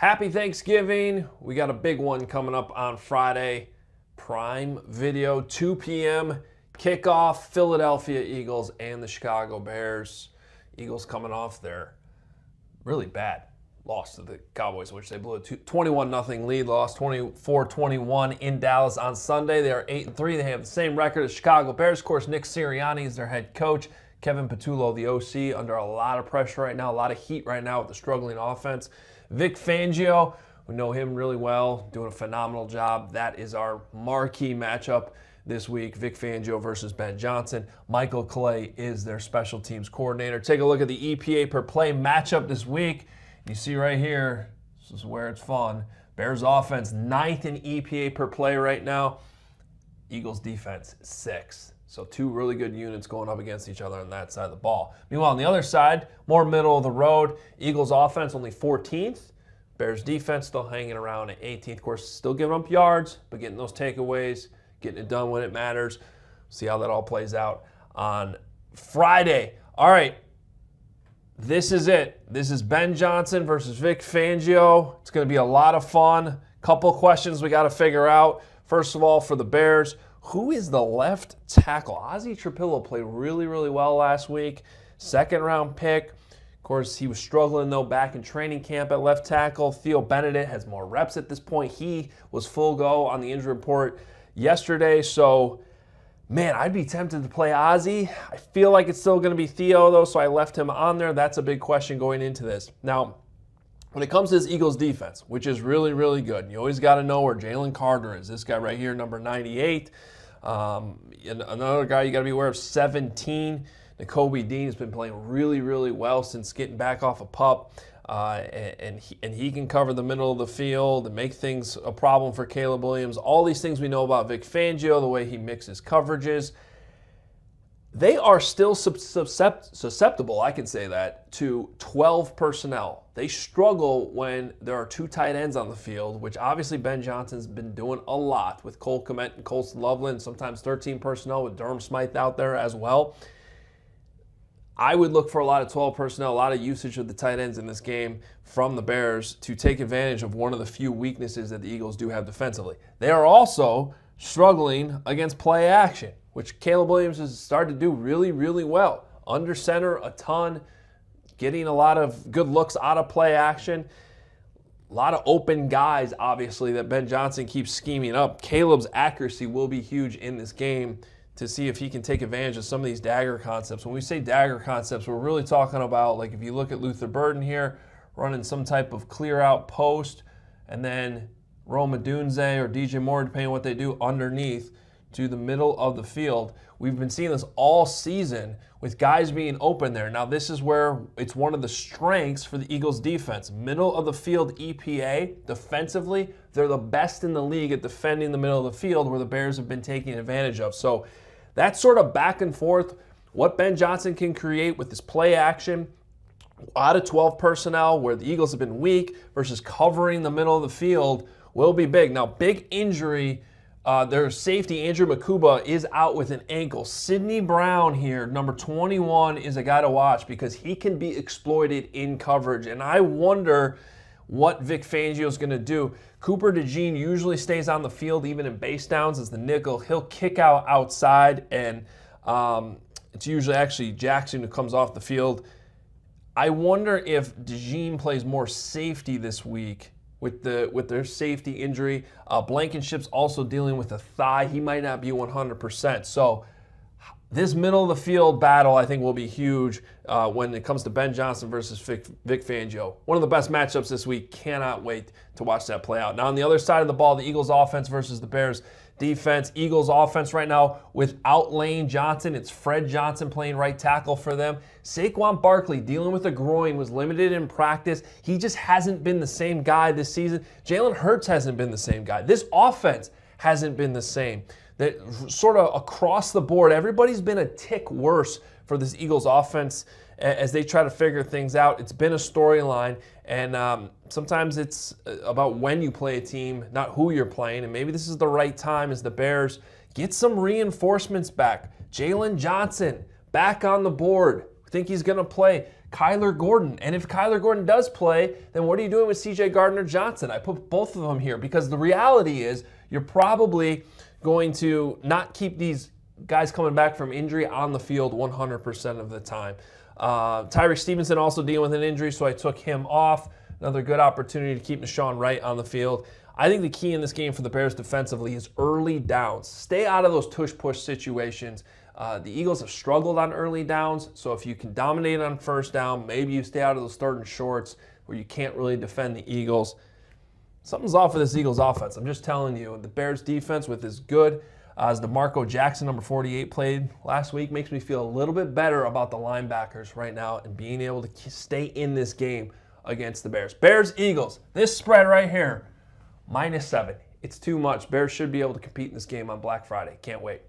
Happy Thanksgiving. We got a big one coming up on Friday. Prime video, 2 p.m. kickoff, Philadelphia Eagles and the Chicago Bears. Eagles coming off their really bad loss to the Cowboys, which they blew a 21-0 lead, lost 24-21 in Dallas on Sunday. They are 8-3. They have the same record as Chicago Bears. Of course, Nick Sirianni is their head coach. Kevin Patullo, the OC, under a lot of pressure right now, a lot of heat right now with the struggling offense. Vic Fangio, we know him really well, doing a phenomenal job. That is our marquee matchup this week, Vic Fangio versus Ben Johnson. Michael Clay is their special teams coordinator. Take a look at the EPA per play matchup this week. You see right here, this is where it's fun. Bears offense, 9th in EPA per play right now. Eagles defense, 6th. So two really good units going up against each other on that side of the ball. Meanwhile, on the other side, more middle of the road. Eagles offense only 14th. Bears defense still hanging around at 18th. Of course, still giving up yards, but getting those takeaways, getting it done when it matters. See how that all plays out on Friday. All right, this is it. This is Ben Johnson versus Vic Fangio. It's going to be a lot of fun. Couple questions we got to figure out. First of all, for the Bears, who is the left tackle? Ozzie Trapillo played really, really well last week. Second-round pick. Of course, he was struggling, though, back in training camp at left tackle. Theo Benedict has more reps at this point. He was full go on the injury report yesterday. So, man, I'd be tempted to play Ozzie. I feel like it's still going to be Theo, though, so I left him on there. That's a big question going into this. Now, when it comes to this Eagles defense, which is really, really good, you always got to know where Jalen Carter is. This guy right here, number 98. And another guy you got to be aware of, 17. Nakobe Dean has been playing really, really well since getting back off a pup. And he can cover the middle of the field and make things a problem for Caleb Williams. All these things we know about Vic Fangio, the way he mixes coverages. They are still susceptible, I can say that, to 12 personnel. They struggle when there are 2 tight ends on the field, which obviously Ben Johnson's been doing a lot with Cole Kmet and Colston Loveland, sometimes 13 personnel with Durham Smythe out there as well. I would look for a lot of 12 personnel, a lot of usage of the tight ends in this game from the Bears to take advantage of one of the few weaknesses that the Eagles do have defensively. They are also struggling against play action, which Caleb Williams has started to do really, really well. Under center a ton, getting a lot of good looks out of play action. A lot of open guys, obviously, that Ben Johnson keeps scheming up. Caleb's accuracy will be huge in this game to see if he can take advantage of some of these dagger concepts. When we say dagger concepts, we're really talking about, like, if you look at Luther Burden here, running some type of clear out post, and then Rome Odunze or DJ Moore, depending on what they do, underneath to the middle of the field. We've been seeing this all season with guys being open there. Now, this is where it's one of the strengths for the Eagles defense. Middle of the field EPA, defensively, they're the best in the league at defending the middle of the field, where the Bears have been taking advantage of. So that sort of back and forth, what Ben Johnson can create with this play action out of 12 personnel, where the Eagles have been weak, versus covering the middle of the field, will be big. Now, big injury. Their safety, Andrew Makuba, is out with an ankle. Sidney Brown here, number 21, is a guy to watch because he can be exploited in coverage. And I wonder what Vic Fangio is going to do. Cooper DeJean usually stays on the field even in base downs as the nickel. He'll kick out outside, and it's usually actually Jackson who comes off the field. I wonder if DeJean plays more safety this week with their safety injury. Blankenship's also dealing with a thigh. He might not be 100%. So this middle of the field battle, I think, will be huge when it comes to Ben Johnson versus Vic Fangio. One of the best matchups this week. Cannot wait to watch that play out. Now, on the other side of the ball, the Eagles offense versus the Bears defense. Eagles offense right now without Lane Johnson. It's Fred Johnson playing right tackle for them. Saquon Barkley dealing with a groin, was limited in practice. He just hasn't been the same guy this season. Jalen Hurts hasn't been the same guy. This offense hasn't been the same. That sort of across the board, everybody's been a tick worse for this Eagles offense as they try to figure things out. It's been a storyline, and sometimes it's about when you play a team, not who you're playing, and maybe this is the right time as the Bears get some reinforcements back. Jalen Johnson back on the board. Think he's going to play. Kyler Gordon. And if Kyler Gordon does play, then what are you doing with C.J. Gardner-Johnson? I put both of them here because the reality is you're probably going to not keep these guys coming back from injury on the field 100% of the time. Tyreek Stevenson also dealing with an injury, so I took him off. Another good opportunity to keep Deshaun Wright on the field. I think the key in this game for the Bears defensively is early downs. Stay out of those tush-push situations. The Eagles have struggled on early downs, so if you can dominate on first down, maybe you stay out of those third and shorts where you can't really defend the Eagles. Something's off with this Eagles offense. I'm just telling you, the Bears defense with as good as DeMarco Jackson, number 48, played last week, makes me feel a little bit better about the linebackers right now and being able to stay in this game against the Bears. Bears-Eagles, this spread right here, -7. It's too much. Bears should be able to compete in this game on Black Friday. Can't wait.